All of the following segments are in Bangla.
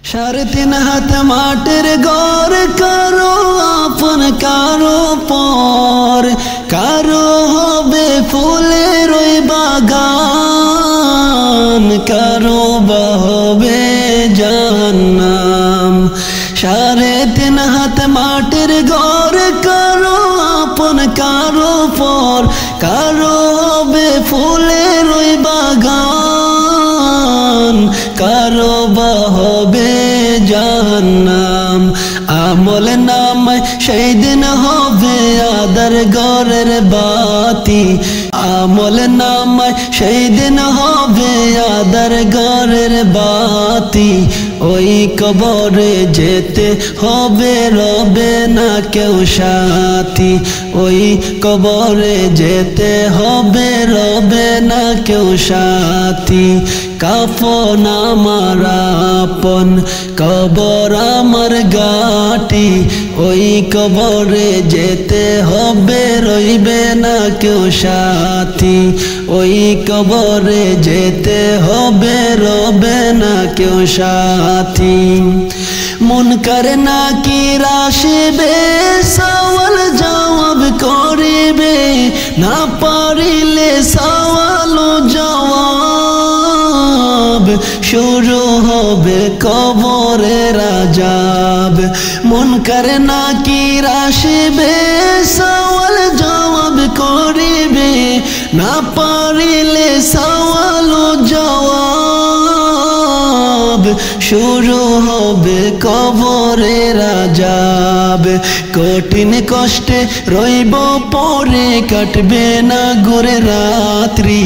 3.5 হাত মাটির ঘর কারো আপন কারো পর, কারো হবে ফুলের ওই বাগান, কারো বা হবে জাহান্নাম। 3.5 হাত মাটির ঘর কারো আপন কারো পর, কারো হবে ফুলের ওই বাগান, কারো বা হবে জাহান্নাম। আমল নামায় সেই দিন হবে আদার ঘরের বাতি, আমল নামায় সেই দিন হবে আদার ঘরের বাতি। ওই কবরে যেতে হবে রবে না কেউ সাথী, ওই কবরে যেতে হবে রবে না কেউ সাথী। কাফন আমার আপন কবর আমার গাটি, ওই কবরে যেতে হবে রইবে না কেউ সাথী, ওই কবরে যেতে হবে রবে না কেউ সাথী। মুনকার নাকির আসিবে সওয়াল জবাব করিবে, না পারিলে সওয়াল জবাব, শুরু হবে কবরের আযাব। মুনকার নাকির আসিবে সওয়াল জবাব করিবে, না পারিলে সওয়াল জবাব, শুরু হবে কবরের আযাব। কঠিন কষ্টে রইব পরে কাটবে না ঘুরে রাত্রি,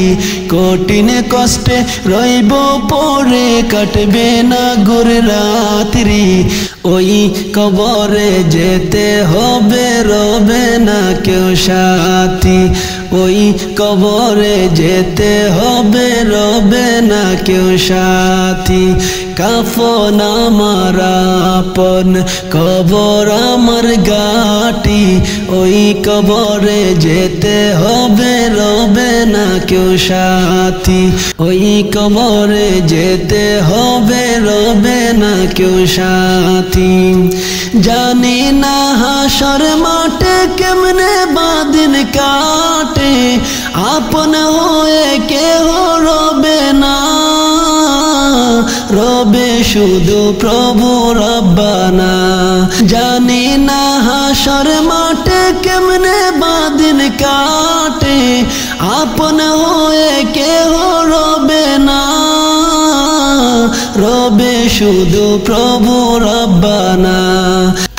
কঠিন কষ্টে রইব পরে কাটবে না ঘুরে রাত্রি। ওই কবরে যেতে হবে রবে না কেউ সাথী, ওই কবরে যেতে হবে রবে না কেউ সাথী। কাফন আমার আপন কবর আমার গাটি, ওই কবরে যেতে হবে রবে না কেউ সাথী, ওই কবরে যেতে হবে রবে না কেউ সাথী। জানি না হাসর মাঠে কেমনে বাদিন কাটে, আপন হয়ে কেহ রবে না, রবে শুধু প্রভু রব্বানা। জানি না হাসর মাঠে কেমনে বাদিন কাটে, আপন হয়ে কেহ রবে না, রবে শুধু প্রভু রব্বানা।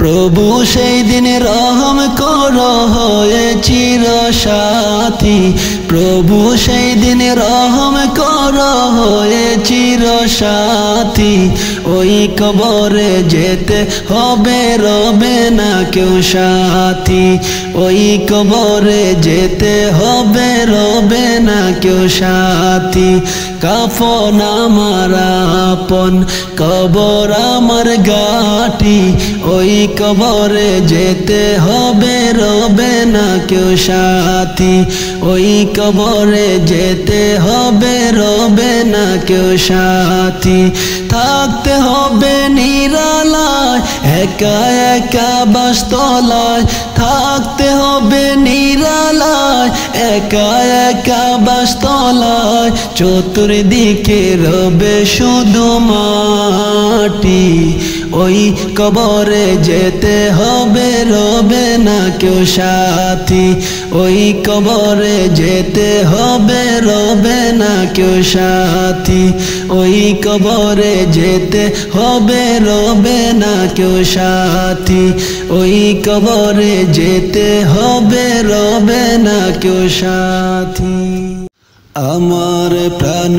প্রভু সেই দিন রহম করো হয়ে চির সাথী, প্রভু সেই দিন রহম করো হয়ে চির সাথী। ওই কবরে যেতে হবে রবে না কেউ সাথী, ওই কবরে যেতে হবে রবে না কেউ সাথী। কাফন আমার আপন কবর আমার গাটি, ওই কবরে যেতে হবে রবে না কেউ সাথী, ওই কবরে যেতে হবে রবে না কেউ সাথী। থাকতে হবে নিরালায় একা একা বাসতলায়, থাকতে হবে নিরালায় একা একা বাসতলায়। চতুর্দিকে রবে শুধু মাটি, ওই কবরে যেতে হবে রবে না কেউ সাথী, ওই কবরে যেতে হবে রবে না কেউ সাথী, ওই কবরে যেতে হবে রবে না কেউ সাথী, ওই কবরে যেতে হবে রবে না কেউ সাথী। আমার প্রাণ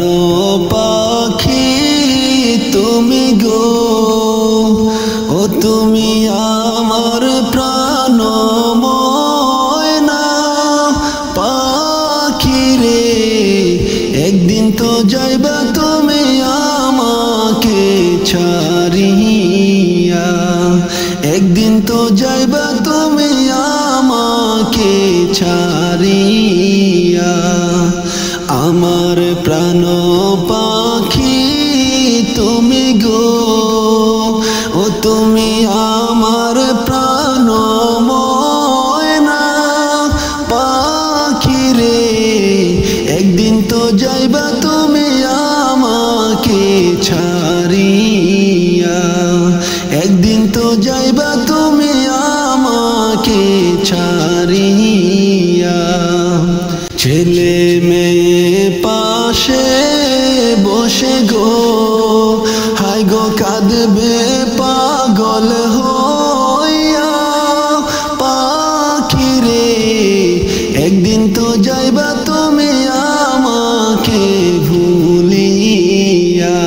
পাখি তুমি গো, ও তুমি আমার প্রাণ ময়না পাখি রে। একদিন তো যাইবা তুমি আমাকে ছাড়িয়া, একদিন তো যাইবা তুমি আমাকে ছাড়িয়া। আমার প্রাণ পাখি তুমি গো। যাইবা তুমি আমাকে ছাড়িয়া। ছেলে মেয়ে পাশে বসে গো, হায় গো কাঁদবে পাগল হইয়া। পাখি রে একদিন তো যাইবা তুমি আমাকে ভুলিয়া।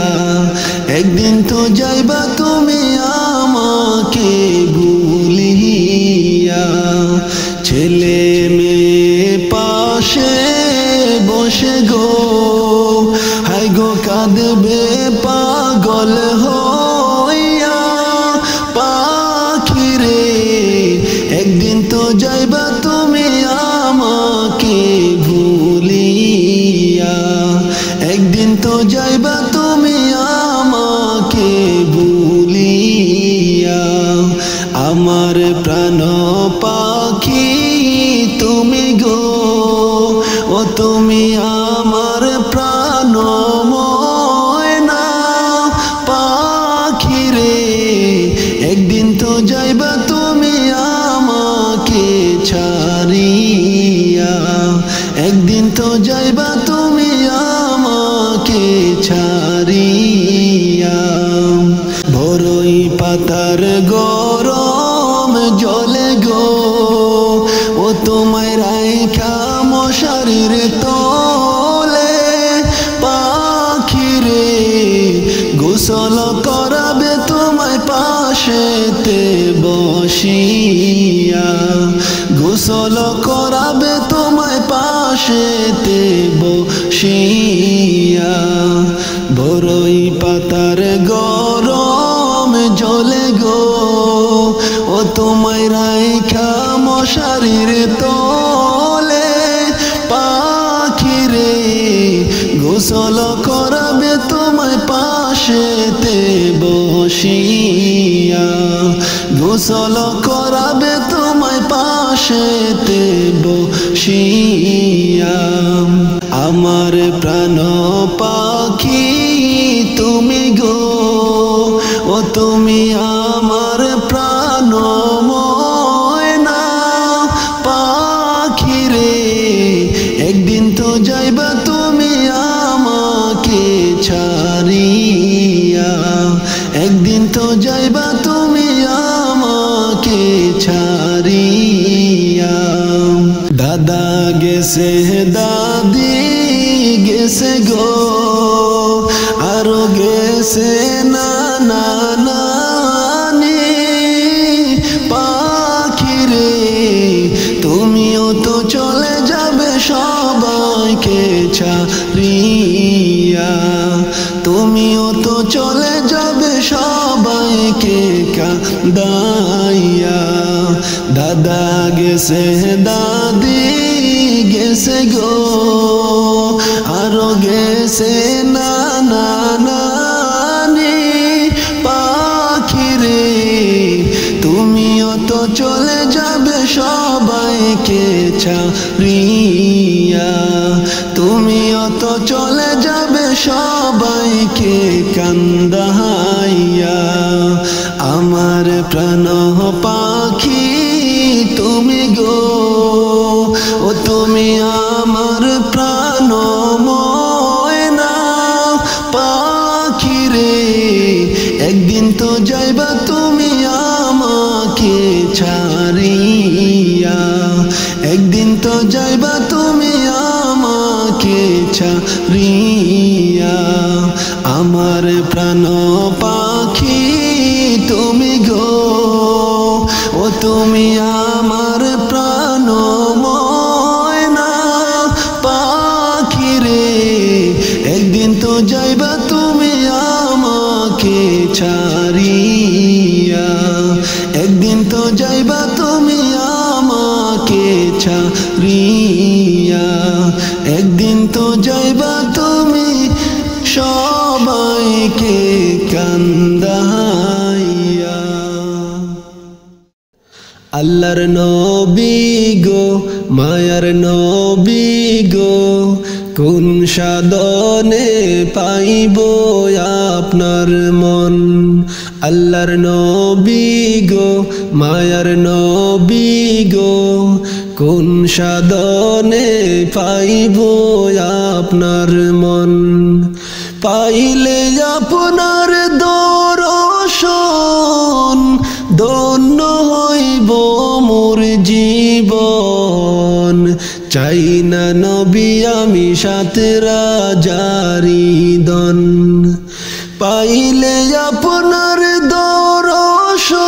একদিন তো যাইবা তুমি আমাকে ভুলিয়া। ছেলে মেয়ে পাশে বসে গো, হায় গো কাঁদবে পাগল হইয়া। পাখি রে একদিন তো যাইবা তুমি আমাকে ভুলিয়া। একদিন তো যাইবা তুমি আমাকে ভুলিয়া। আমার প্রাণ পাখি তুমি গো, ও তুমি আমার প্রাণ ময়না। পাখি রে একদিন তো যাইবা তুমি আমাকে ছাড়িয়া। একদিন তো যাইবা তুমি আমাকে ছাড়িয়া। বড়ই পাতার গরম জলে গো, ও তোমায় রাইখা মশারির তলে। পাখি রে গোসল করাবে তোমায় পাশেতে বসিয়া। গোসল করাবে তোমায় পাশেতে বসিয়া। বড়ই পাতার গরম জলে গো, ও তোমায় রাইখা মশারির তলে। পাখি রে গোসল করাবে তোমায় পাশেতে বসিয়া। গোসল করাবে তোমায় পাশেতে বসিয়া। আমার প্রাণ পাখি তুমি গো, ও তুমি আমার প্রাণ ময়না। পাখি রে একদিন তো যাইবা তুমি আমাকে ছাড়িয়া। একদিন তো যাইবা তুমি আমাকে ছাড়িয়া। দাদা গেছে দাদি গেছে গো, আরো গেছে নানা নানি। পাখি রে তুমিও তো চলে যাবে সবাইকে ছাড়িয়া। তুমিও তো চলে যাবে সবাইকে কাঁদাইয়া। দাদা গেছে দাদি গেছে গো, আরো গেছে নানা নানি। পাখি রে তুমিও তো চলে যাবে সবাইকে ছাড়িয়া। তুমিও তো চলে যাবে সবাইকে কান্দাইয়া। আমার প্রাণ পাখি তুমি গো, ও তুমি আমার প্রাণ ময়না। পাখি রে একদিন তো যাইবা তুমি আমাকে ছাড়িয়া। একদিন তো যাইবা তুমি আমাকে ছাড়িয়া। আমার প্রাণ পাখি তুমি গো, ও তুমি আমার প্রাণ ময়না। পাখি রে একদিন তো যাইবা তুমি আমাকে ছাড়িয়া। একদিন তো যাইবা তুমি আমাকে ছাড়িয়া। একদিন তো যাইবা তুমি সবাইকে কান্দাইয়া। আল্লাহর নবী গো, মায়ার নবী গো, কোন সাধনে পাইব আপনার মন। আল্লাহর নবী গো মায়ার নবী গো, কোন সাধনে পাইব আপনার মন। পাইলে আপনার দর্শন ধন্য হইব মোর জীবন। চাই না নবী আমি সাত রাজারি দন। পাইলে আপনার দর্শন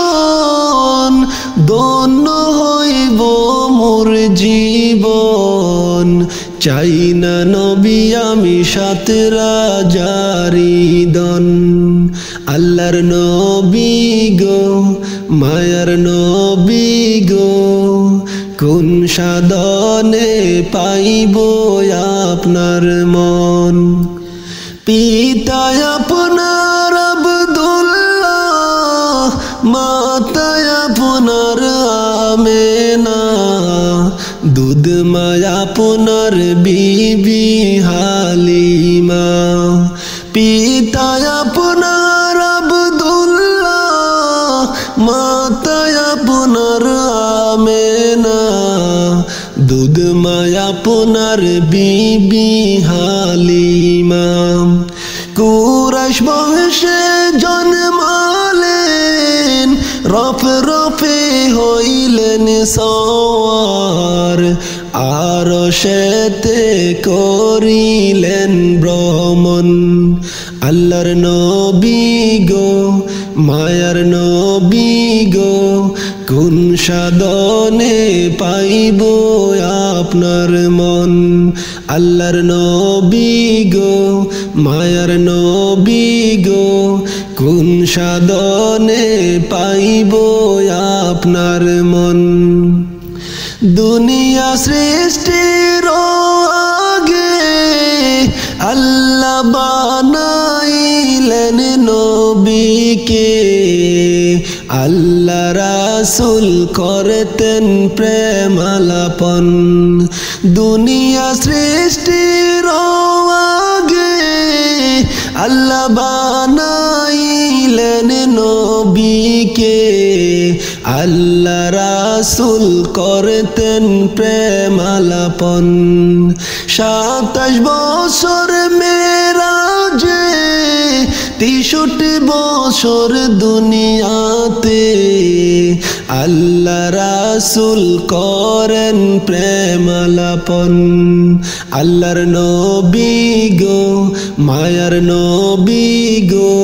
ধন্য হইব মোর জীবন। চাই না নবী আমি সাত রাজারি দন। আল্লাহর নবী গো মায়ার নবী গো, কোন সাধনে পাইব আপনার মন। পিতা আপনার আব্দুল্লাহ, মাতা আপনার আমেনা, দুধ মায়া আপনার বিবি হালিমা। পিতা আপনার আব্দুল্লাহ, মাতা আপনার আমেনা, দুধ মায়া আপনার বিবি হালিমা। কুরাইশ বংশে জন্মালেন, রফে রফে হইলেন সওয়ার, আরশেতে করিলেন ভ্রমণ। আল্লাহর নবী গো মায়ার নবী গো, কোন সাধনে পাইব আপনার মন। আল্লাহর নবী গো মায়ার নবী গো, কোন সাধনে পাইব আপনার মন। দুনিয়া সৃষ্টির আগে আল্লাহ বানাইলেন নবীকে, আল্লাহ রাসূল করতেন প্রেম আলাপন। দুনিয়া সৃষ্টির আগে আল্লাহ বানাইলেন নবীকে, আল্লাহ রাসূল করতেন প্রেম আলাপন। 27 বছর মেরাজে, 63 বছর দুনিয়াতে, আল্লাহ রাসূল করেন প্রেম আলাপন। আল্লাহর নবী গো মায়ার নবী গো,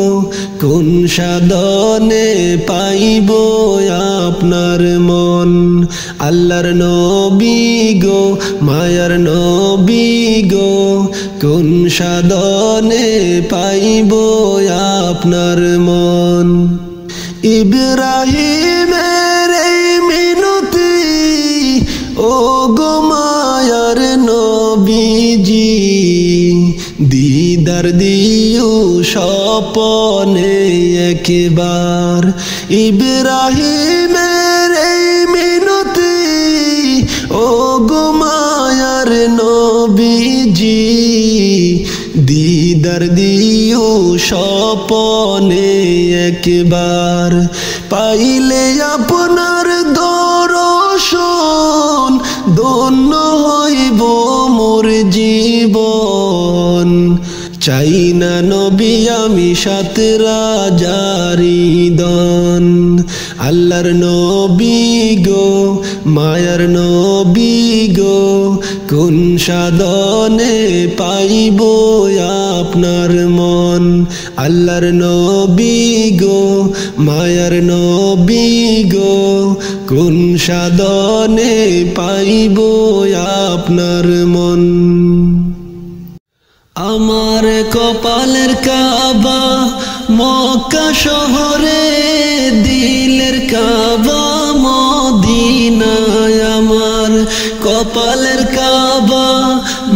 কোন সাধনে পাইব আপনার মন। আল্লাহর নবী গো মায়ার নবী গো, কোন সাধনে পাইব আপনার মন। ইব্রাহিমের এই মিনতি ও গো মায়ার নবীজি, দিদার দিও স্বপনে একবার। ইব্রাহিমের এই মিনতি ও গো মায়ার নবীজি, দিদার দিও স্বপনে একবার। পাইলে আপনার দর্শন ধন্য হইব মোর জীবন। চাই না নবী আমি সাত রাজারি দন। আল্লাহর নবী গো মায়ার নবী গো, কোন সাধনে পাইব আপনার মন। আল্লাহর নবী গো মায়ার নবী গো, কোন সাধনে পাইব আপনার মন। আমার কপালের কাবা মক্কা শহরে, দিলের কাবা মদিনায়। আমার কপালের কাবা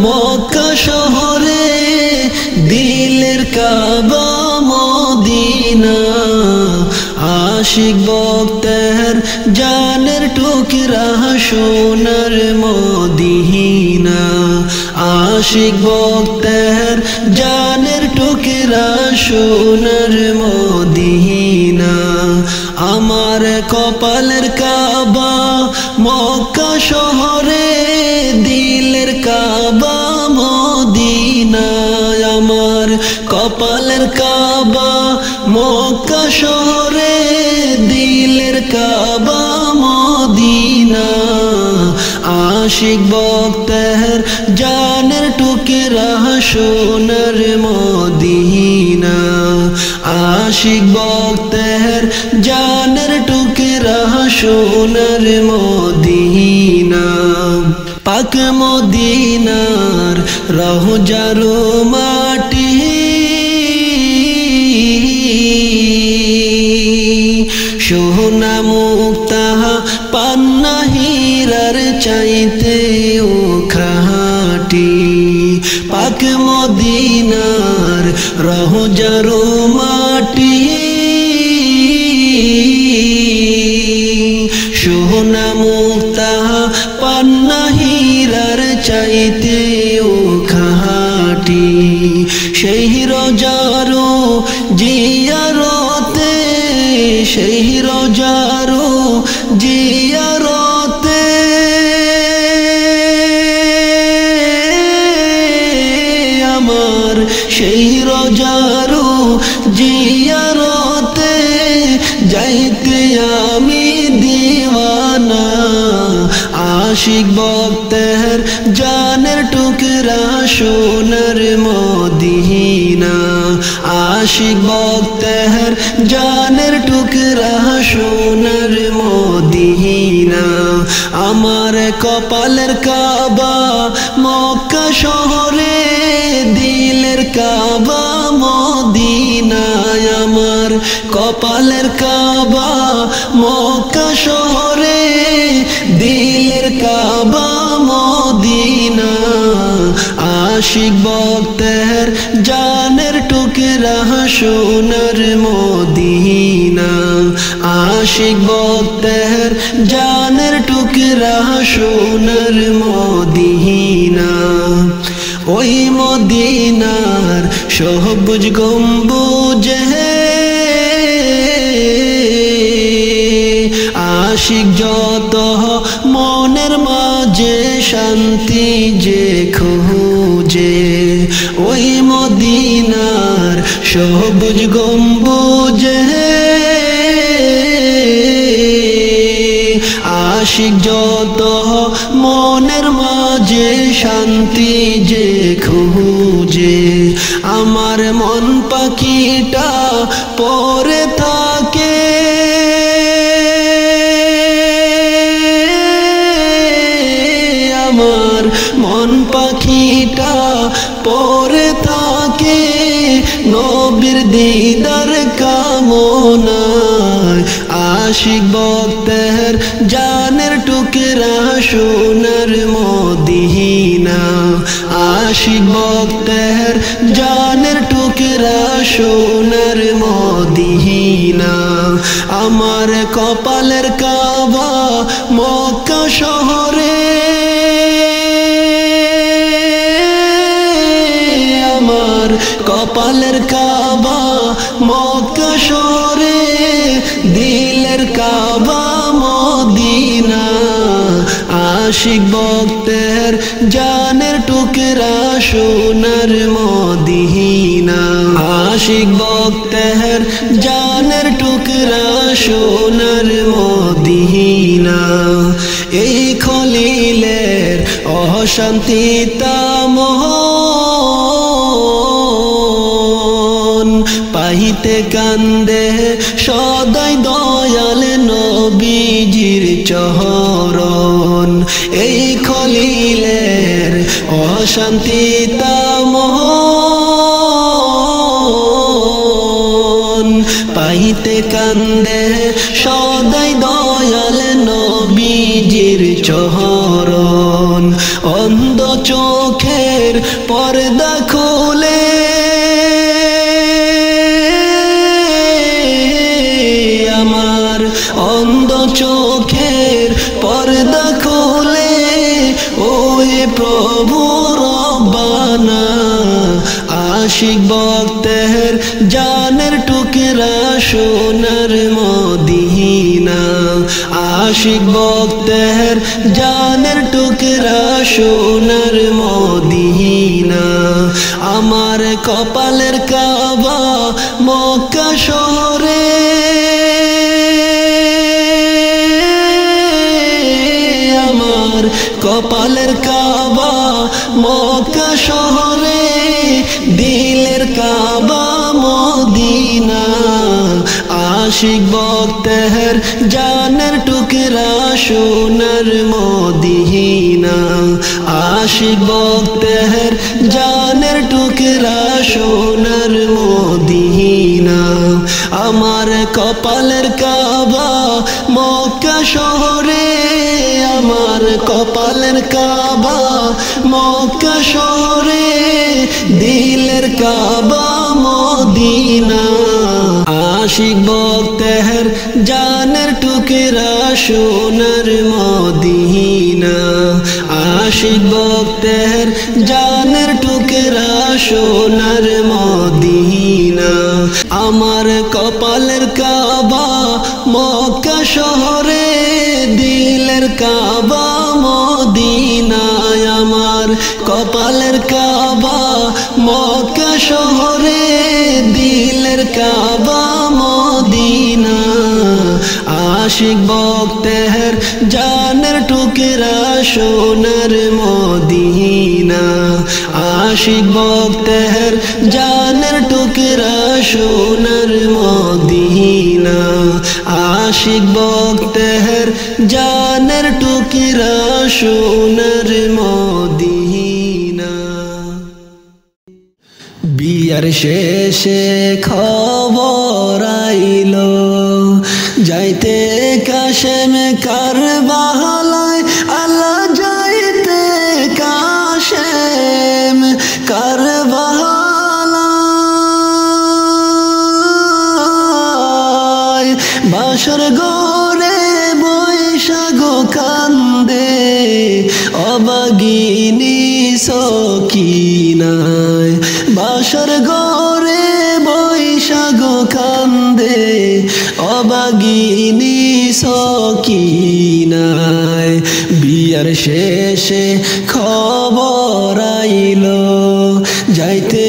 মক্কা শহরে, দিলের কাবা মদিনা। आशिक भक्तेर जानेर टुकरा सोनार मदीना आशिक भक्तेर जानेर टुकरा सोनार मदीना आमार कपालेर काबा मक्का शहरे दिलेर काबा मदीना आमार कपालेर काबा मक्का शहरे दिलेर काबा मदीना आशिक भक्तेर जानेर टुकरा सोनार मदीना आशिक भक्तेर जानेर टुकरा सोनार मदीना पाक मदीनार रौजार माटी सोना मुक्ता पान्ना हीरार चाइतेओ खाटी पाक मदीनार रौजार माटी सोना मुक्ता पान्ना हीरार चाइतेओ खाटी सेही रौजारो जियारते सेही रौजारो जियारते आमार सेही रौजारो जियारते जाइते आमी दीवाना आशिक भक्तेर जानेर टुकरा सोनार मदीना आशिक भक्तेर जानेर टुकरा सोनार मदीना आमार कपालेर काबा मक्का शहरे दिलेर काबा मदीना आमार कपालेर काबा मक्का शहरे दिलेर काबा मदीना आशिक भक्तेर जानेर टुकरा सोनार मदीना आशिक भक्तेर जानेर टुकरा सोनार मदीना ओई मदीनार सबुज गम्बुजे आशिक जत मनेर माझे शांति जे खोजे ओई मदीनार सबुज गम्बुजे आशिक जत मनेर माझे शांति जे खोजे आमार मन पाखिटा परे थाके आमार मन पाखिटा परे थाके नबीर दीदार कामनाय आशिक भक्तेर जानेर टुकरा सोनार मदीना आशिक भक्तेर जानेर टुकरा सोनार मदीना आमार कपालेर काबा मक्का शहरे आमार कपालेर काबा मक्का शहरे दिलेर काबा मदीना आशिक भक्तेर जानेर टुकरा सोनार मदीना आशिक भक्तेर जानेर टुकरा सोनार मदीना এই খলিলের অশান্তি তামন পাইতে কান্দে সদাই দয়াল নবীজির চরণ এই খলিলের অশান্তি তামন পাইতে কান্দে সদাই দয়াল নবীজির চরণ অন্ধ চোখের পর্দা খুলে আমার অন্ধ চোখের পর্দা খুলে ও হে প্রভু রব্বানা আশিক ভক্তের জানের টুকরা সোনার মদিনা আশিক ভক্তের জানের টুকরা সোনার মদিনা আমার কপালের কাবা মক্কা শহরে আমার কপালের কাবা মক্কা শহরে দিলের কাবা মদিনা আশিক ভক্তের জানের টুকরা সোনার মদিনা আশিক ভক্তের জানের টুকরা সোনার মদিনা আমার কপালের কাবা মক্কা শহরে আমার কপালের কাবা মক্কা শহরে দিলের কাবা মদিনা আশিক ভক্তের জানের টুকরা সোনার মদিনা আশিক ভক্তের জানের টুকরা সোনার মদিনা আমার কপালের কাবা মক্কা শহরে দিলের কাবা মদিনা আমার কপালের কাবা মক্কা শহরে দিলের কাবা মদিনা আশিক ভক্তের জানের টুকরা সোনার মদিনা আশিক ভক্তের জানের টুকরা সোনার মদিনা আশিক ভক্তের জানের টুকরা সোনার মদিনা বিয়ার শেষে খবর আইলো যাইতে কাশেম কারবালায় আল্লাহ যাইতে কাশেম কারবালায় বাসর গরে বৈশাখ কান্দে অবাগিনী সকিনায় বাসর গরে বৈশাখ কান্দে অবাগিনী সকিনায় বিয়ার শেষে খবর আইলো যাইতে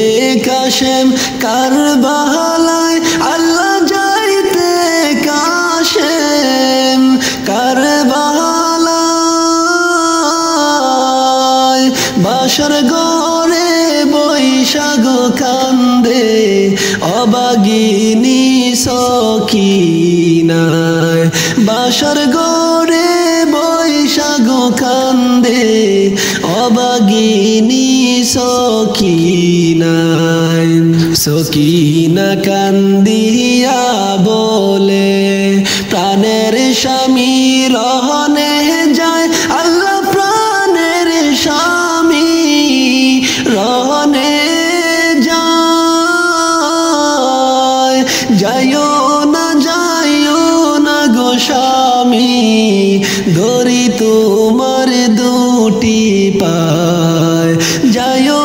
কাশেম কারবালায় আল্লাহ যাইতে কাশেম কারবালায় বাসর গরে বৈশাখ কান্দে অবাগিনী সকিনায় বাসর গরে বৈশাখ কান্দে অবাগিনী সকিনায় সকিনা কান্দিয়া বলে প্রাণের স্বামী রহনে যায় আল্লাহ প্রাণের স্বামী রহনে যায় যাইও না গো স্বামী ধরি তোমার দুটি পায় যাইও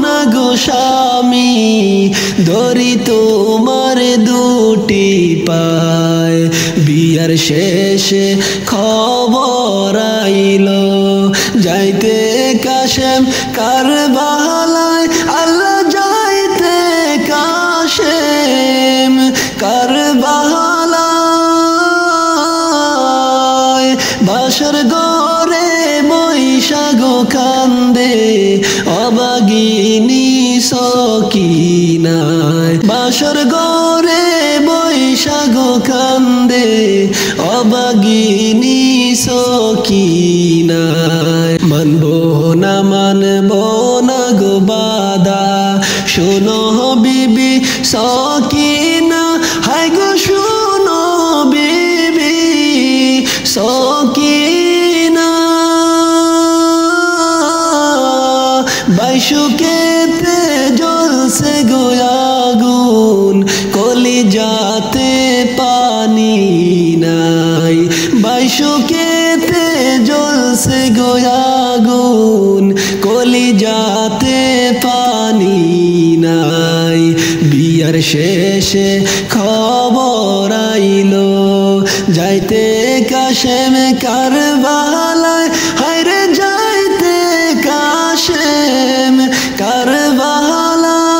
না গো স্বামী ধরি তোমার দুটি পায় বিয়ার শেষে খবর আইলো যাইতে কাশেম কারবালায় আল্লাহ যাইতে কাশেম কারবালায় বাসর গরে বৈশাখ কান্দে অবাগিনী সকিনায় বাসর গরে বৈশাখ কান্দে অবাগিনী সকিনায় মানবো না গো বাদা শোনো বিবি সকিনা হায় গো শোনো বিবি সকিনা বাইশুকেতে জ্বলছে গো আগুন কলিজা যাতে পানি নাই বাইশুকেতে জ্বলছে গোয়াগুন কলি যাতে পানি নাই বিয়ার শেষে খবর আইলো যাইতে কাশেম কারবালায় হায়রে যাইতে কাশেম কারবালায়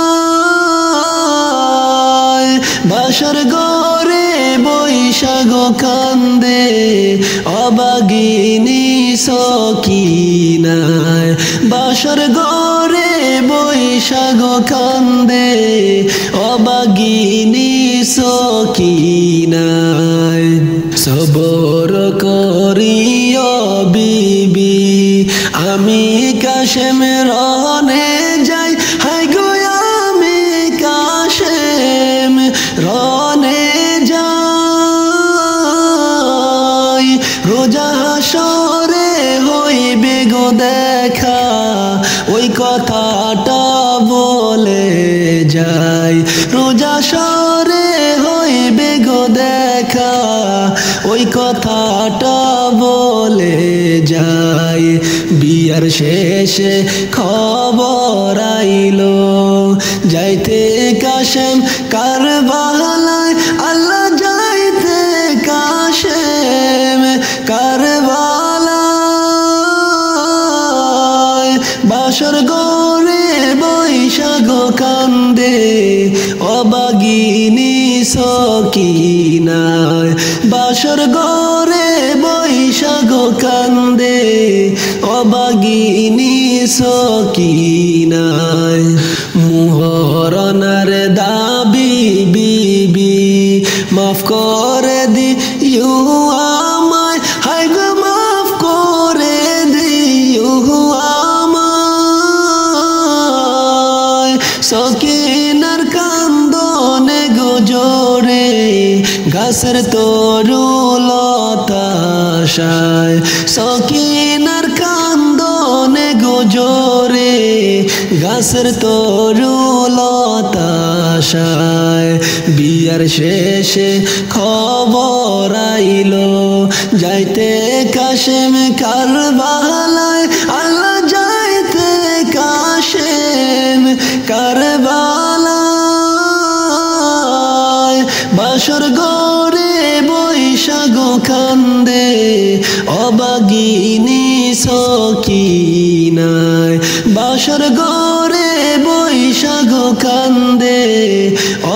বাসর গরে বৈশাখ কান্দে অবাগিনী সকিনায় বাসর গরে বৈশাখ কান্দে অবাগিনী সকিনায় সবর করিও বিবি আমি কাশেম রনে যাই হাই গো আমি কাশেম রনে যাই রোজা হাসরে হইবে গো দেখা ওই কথাটা বলে যাই রোজা হাসরে হইবে গো দেখা ওই কথাটা বলে যাই বিয়ার শেষে খবর আইলো যাইতে কাশেম কারবালায় আল্লাহ যাইতে কাশেম কারবালায় বাসর গরে বৈশাখ কান্দে অবাগিনী সকিনায় বাসর গরে বৈশাখ কান্দে অবাগিনী সকিনায় মুহরনার দাবি বিবি মাফ করে দিও আমায় হায় গো মাফ করে দিও আমায় সকিনার কান্দনে গোজরে গাছের তরু লতাশায় সকিনার কান্দনে গোজরে গাছের তরু লতাশায় বিয়ার শেষে খবর আইলো যাইতে কাশেম কারবালায় আল্লাহ যাইতে কাশেম কারবালায় বাসর গরে বৈশাখ কান্দে অবাগিনী সকিনায় বাসর গরে বৈশাখ কান্দে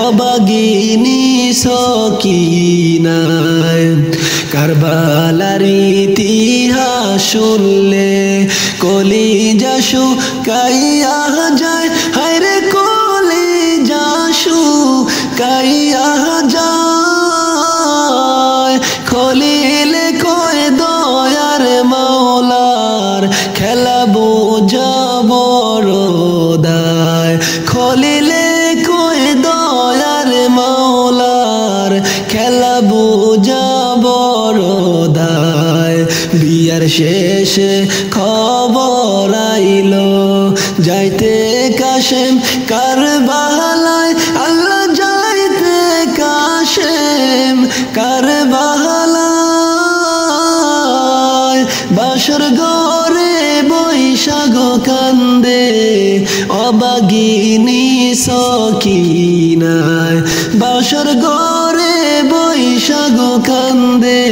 অবাগিনী সকিনায় কারবালার ইতিহাস শুনলে কলিজা শুকাইয়া যায় হায়রে কলিজা শুকাইয়া যায় খলিলে কয় দয়ার মাওলার খেলা বোঝা বড়দায় খলিলে কয় দয়ার মাওলার খেলা বোঝা বড়দায় বিয়ার শেষে খবর আইলো যাইতে কাশেম কারবালায় আল্লাহ যাইতে কাশেম কারবালায় বাসর গরে বৈশাখ কান্দে অবাগিনী সকিনায় বাসর গরে বৈশাখ কান্দে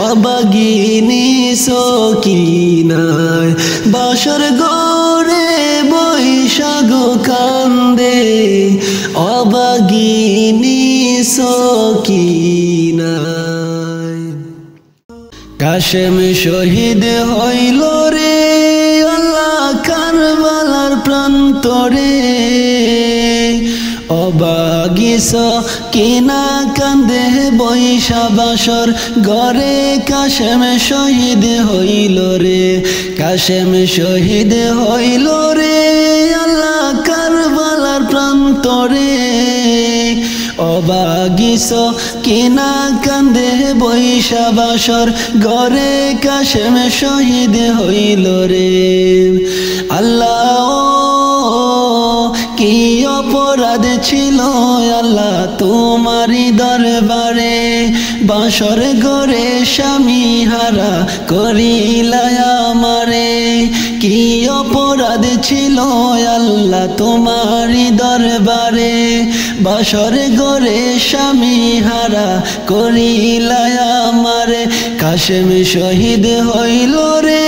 অবাগিনী সকিনায় বাসর গরে বৈশাখ কান্দে অবাগিনী সকিনায় কাশেম শহীদ হইল রে আল্লাহ কারবালার প্রান্তরে অবাগী সকিনা কান্দে বৈশা বাসর গরে কাশেম শহীদ হইল রে কাশেম শহীদ হইল রে আল্লাহ কারবালার প্রান্তরে অবাগী সকিনা কান্দে বৈশা বাসর গরে কাশেম শহীদ হইল রে আল্লাহ কি অপরাধ ছিল আল্লাহ তোমারই দরবারে বাসর ঘরে স্বামী হারা করিলা আমারে কি অপরাধ ছিল আল্লাহ তোমারই দরবারে বাসর ঘরে স্বামী হারা করিলা আমারে কাশেম শহীদ হইল রে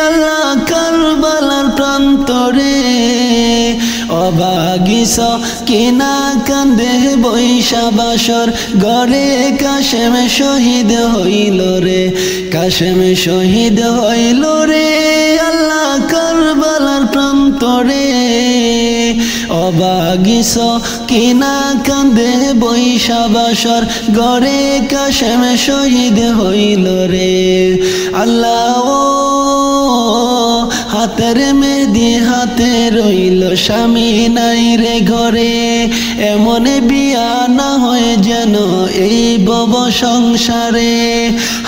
আল্লাহ কারবালার প্রান্তরে অবাগিস কিনা কান্দে বৈশা বাসর ঘরে কাশেম শহীদ হইল রে কাশেম শহীদ হইল রে আল্লাহ কারবালার প্রান্তরে অবাগিস কিনা কান্দে বৈশা বাসর ঘরে কাশেম শহীদ হইল রে আল্লাহ হাতের মেহেদি হাতে রইল স্বামী নাই রে ঘরে এমন বিয়া না হয় যেন এই ভব সংসারে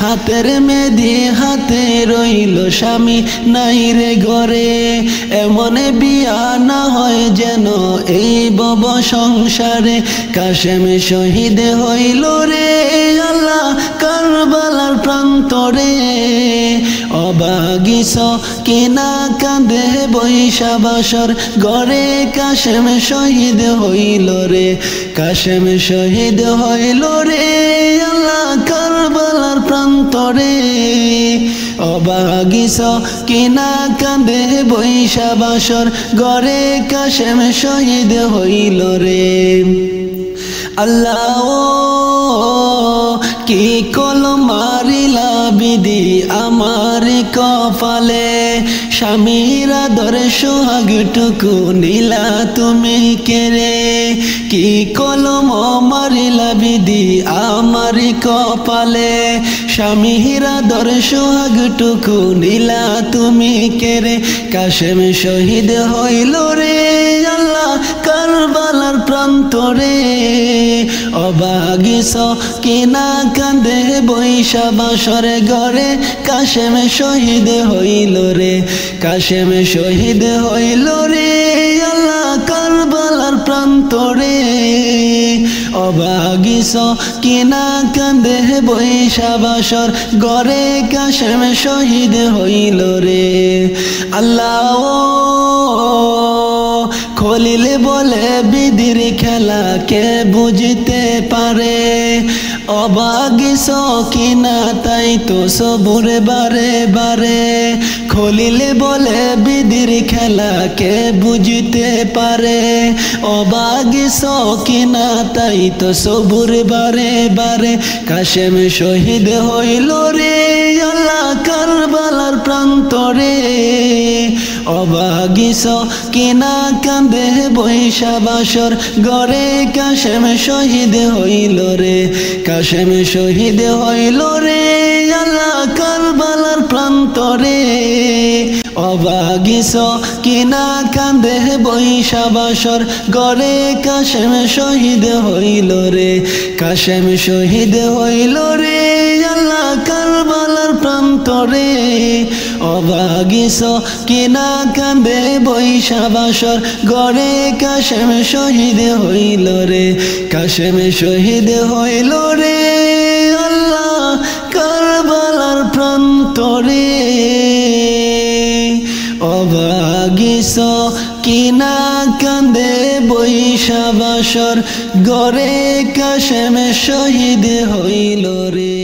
হাতের মেহেদি হাতে রইল স্বামী নাই রে ঘরে এমন বিয়া না হয় যেন এই ভব সংসারে কাশেম শহীদ হইল রে আল্লাহ কারবালার প্রান্তরে অবাগিস কিনা কাঁদে বৈশা বাসর ঘরে কাশেম শহীদ হইল রে কাশেম শহীদ হইল রে আল্লাহ কারবালার প্রান্তরে অবাগিস কিনা কাঁদে বৈশা বাসর ঘরে কাশেম শহীদ হইল রে আল্লাহ কি কল মারিলা বিধি আমার কপালে স্বামীর আদর সোহাগটুকু নীলা তুমি কেরে কি কলম মারিলা বিধি আমার কপালে স্বামীর আদর সোহাগটুকু নীলা তুমি কেরে কাশেম শহীদ হইল রে আল্লাহ কারবালার প্রান্তরে অবাগিস কিনা কাঁদে বৈশা বাসর ঘরে কাশেম শহীদ হইল রে কাশেম শহীদ হইল রে আল্লাহ কারবালার প্রান্তরে অবাগিস কিনা কাঁদে বৈশা বাসর ঘরে কাশেম শহীদ হইল রে আল্লাহ খলিল বলে বিধির খেলা কে বুঝতে পারে অবাগিস কিনা তাই তো সবুর বারে বারে খলিল বলে বিধির খেলা কে বুঝতে পারে অবাগিস কিনা তাই তো সবুর বারে বারে কাশেম শহীদ হইল রে আল্লাহ কারবালার প্রান্তরে অবাগিস কিনা কাঁদে বৈশা বাসর ঘরে কাশেম শহীদ হইল রে কাশেম শহীদ হইল রে আল্লাহ কারবালার প্রান্তরে অবাগিস কিনা কাঁদে বৈশা বাসর ঘরে কাশেম শহীদ হইল রে কাশেম শহীদ হইল রে আল্লাহ কারবালার প্রান্তরে অবাগিস কিনা কাঁদে বৈশা বাসর ঘরে কাশেম শহীদ হইল রে কাশেম শহীদ হইল রে আল্লাহ কারবালার প্রান্তরে অবাগিস কিনা কাঁদে বৈশা বাসর ঘরে কাশেম শহীদ হইল রে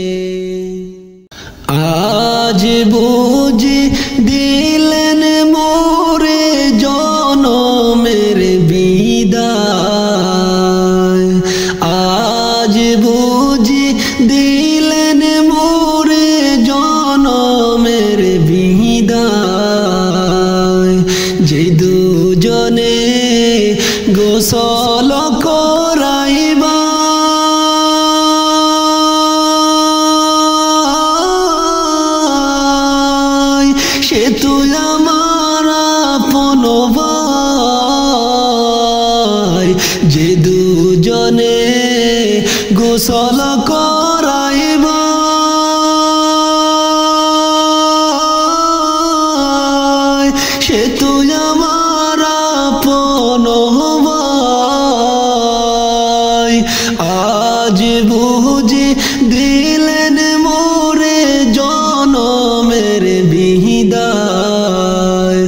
আজ বুঝি দিলেন মোরে জনমের বিদায় আজ বুঝি দিলেন মোরে জনমের বিদায় যে দুজনে গোসল করাইবা সে তুই আমার আপন ভাই যে দুজনে গোসল করাইবা সে তুই আমার আপন বুঝি দিলেন মোরে জনমের বিদায়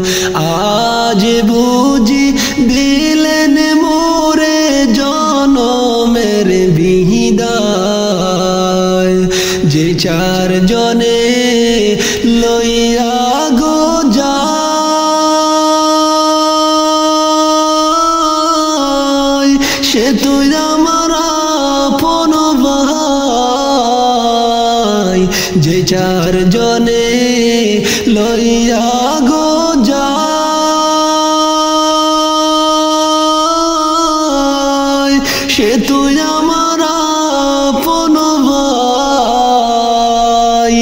আজ বুঝি দিলেন মোরে জনমের বিদায় যে চার জনে লইয়া গো যায় সে তুই আমার আপন ভাই যে চার জনে লইয়া গো যায় সে তুই আমার আপন ভাই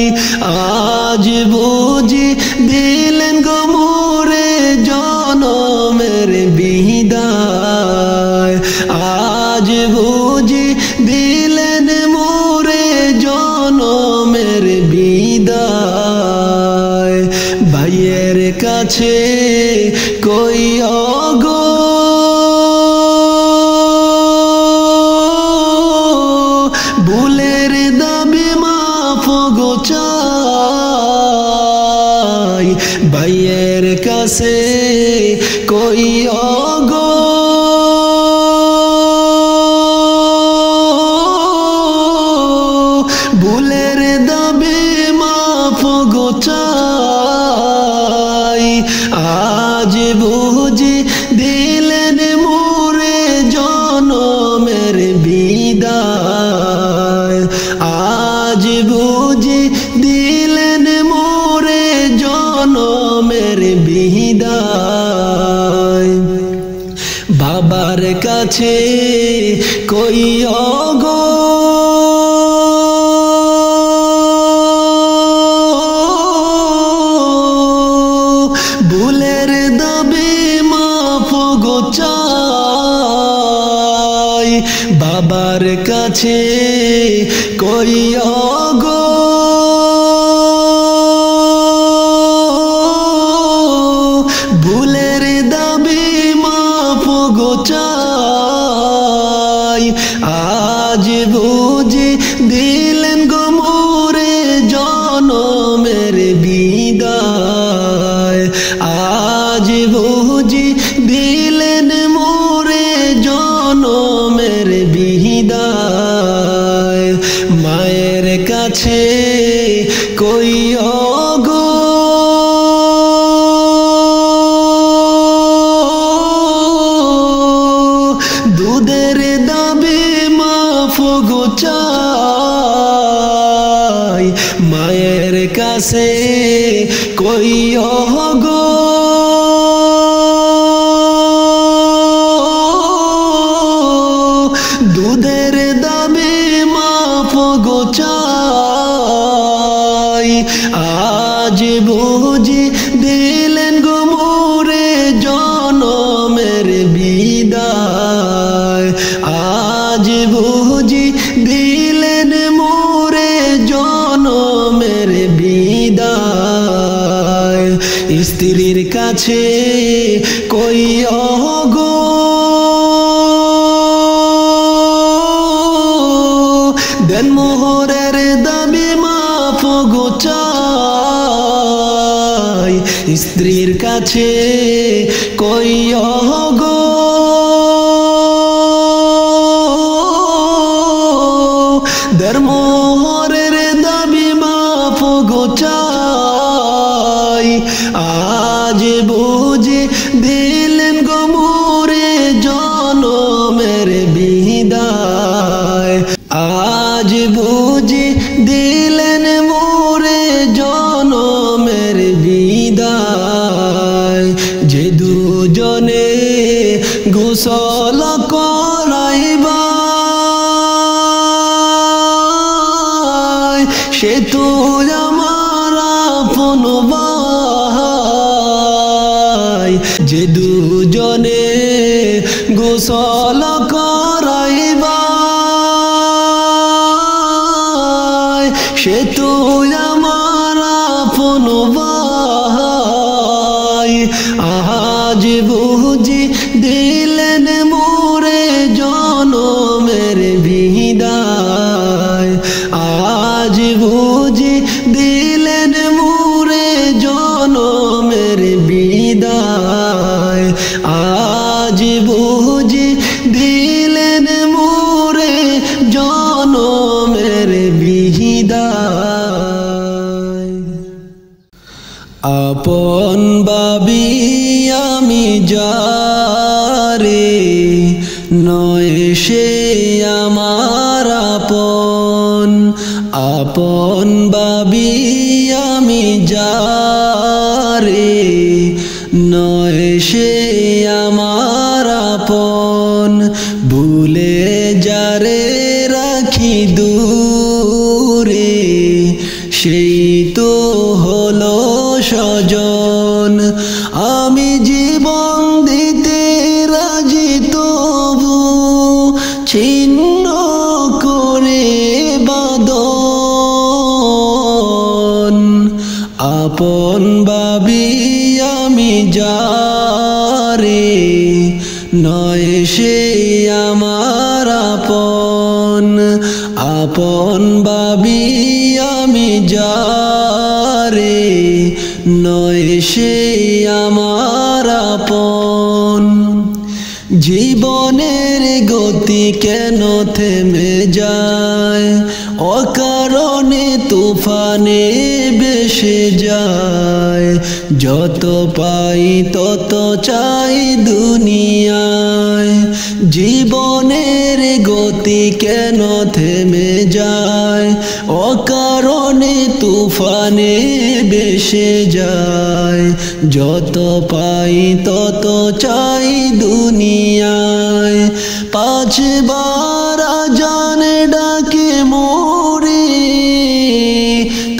আজ বুঝি দিলেন গো মোরে জনমের বিদায় আজ বুঝি দিলেন মোরে জনমের বিদায় ভাইয়ের কাছে কইও গো ভুলের দাবি মাফ গো চাই ভাইয়ের কাছে কইও গো ভুলের দাবি মাফ গো চাই আজ বুঝি দিলেন মোরে জনমের বিদায় আজ বুঝি দিলেন মোরে জনমের বিদায় বাবার কাছে কইও গো ভুলের দাবি মাফ গো চাই বাবার কাছে কইও গো ভুলের দাবি মাফ গো চাই আজ বুঝি দিলেন গো মোরে জনমের বিদায় আজ বুঝি দিলেন মোরে জনমের বিদায় মায়ের কাছে কইও গো দুধের দাবি মাফ গো চাই মায়ের কাছে কইও গো দুধের দাবি মাফ গো চাই আজ বুঝি দিলেন গো মোরে জনমের বিদায় আজ বুঝি দিলেন মোরে জনমের বিদায় স্ত্রীর কাছে কইও গো দেন মোহরের দাবি মাফ গো চাই স্ত্রীর কাছে কইও গো দের মোহরের দাবি মাফ গো চাই আজ বুঝি দিলেন গো মোরে জনমের বিদায় আজ বুঝি দিলেন মোরে জনমের বিদায় যে দুজনে গোসল করাইবা সে তো আমার আপন ভাই যে দুজনে গোসল করাইবা সে তো আমার আপন ভাই আজ বুঝি দিলেন মোরে জনমের বিদায় বুঝি দিলেন মুরে জনমের বিদায়, আজ বুঝি দিলেন মুরে জনমের বিদায়। আপন ভাবি আমি যারে, নয় সে আমার আপন। আপন ভাবি আমি যারে, নয় সে আমার আপন। ভুলে যারে রাখি দূরে, সেই তো হলো স্বজন। আমি জীবন দিতে রাজি তবু ছিন্ন করে বাঁধন। আপন ভাবি আমি যারে, নয় সে আমার আপন। আপন ভাবি আমি যারে, নয় সে আমার আপন। জীবনের গতি কেন থেমে যায়, অকারণে তুফানে ভেসে যায়। যত পাই তত চাই দুনিয়ায়, জীবনের গতি কেন থেমে যায়, অকারণে তুফানে ভেসে যায়। যত পাই তত চাই দুনিয়ায়। পাঁচবার আজান ডাকে মোরে,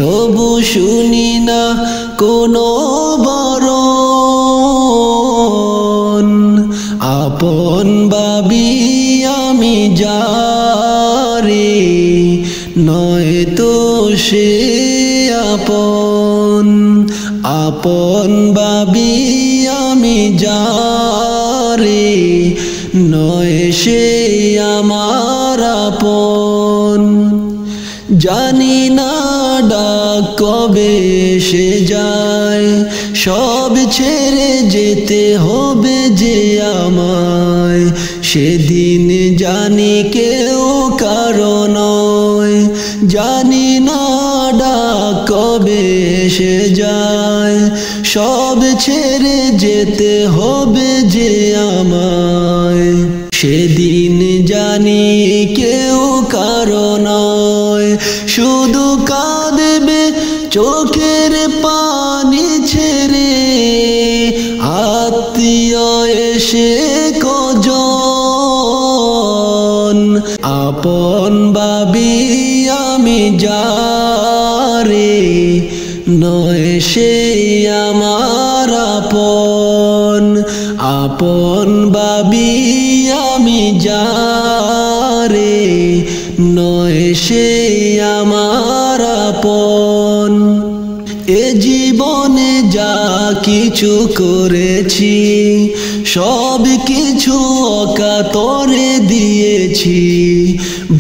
তবু শুনি না কোনো বারণ। আপন ভাবি আমি যারে, নয় তো সে আপন। আপন ভাবি আমি যারে, নয় সে আমার আপন। জানি না ডাক কবে এসে যায়, সব ছেড়ে যেতে হবে যে আমায়। সেদিন জানি কেউ কারো নয়, জানি না ডাক কবে এসে যায়, সব ছেড়ে যেতে হবে যে আমায়। সেদিন জানি কেউ কারো নয়, শুধু কাঁদবে চোখের পানি ছেড়ে আত্মীয় এসে কজন। আপন ভাবি আমি যারে, নয় সে আমার আপন। আপন ভাবি আমি যারে, নয় সে আমার আপন। এ জীবনে যা কিছু করেছি, সব কিছু অকাতরে দিয়েছি।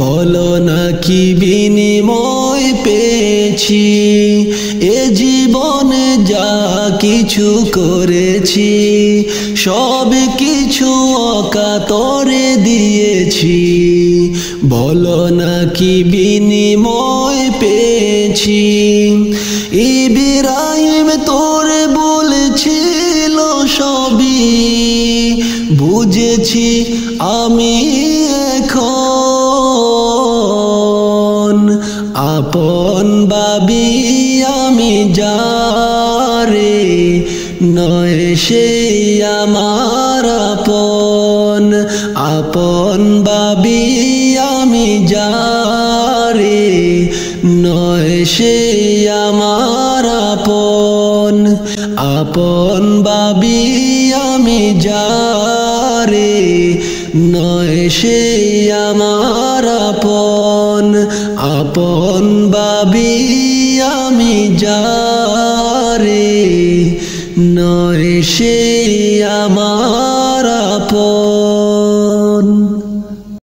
বলো না কি বিনিময় পেয়েছি, এ জীবনে যা কিছু করেছি, সব কিছু অকাতরে দিয়েছি। বলো না কি বিনিময় পেয়েছি। ইব্রাহিম তোরে বলেছিল সবই, বুঝেছি আমি এখন। আপন ভাবি আমি যারে, নয় সে আমার আপন। আপন ভাবি আমি যারে, নয় সে আমার আপন। আপন ভাবি আমি যারে, নয় সে আমার আপন। আপন ভাবি আমি যারে, নয় সে আমার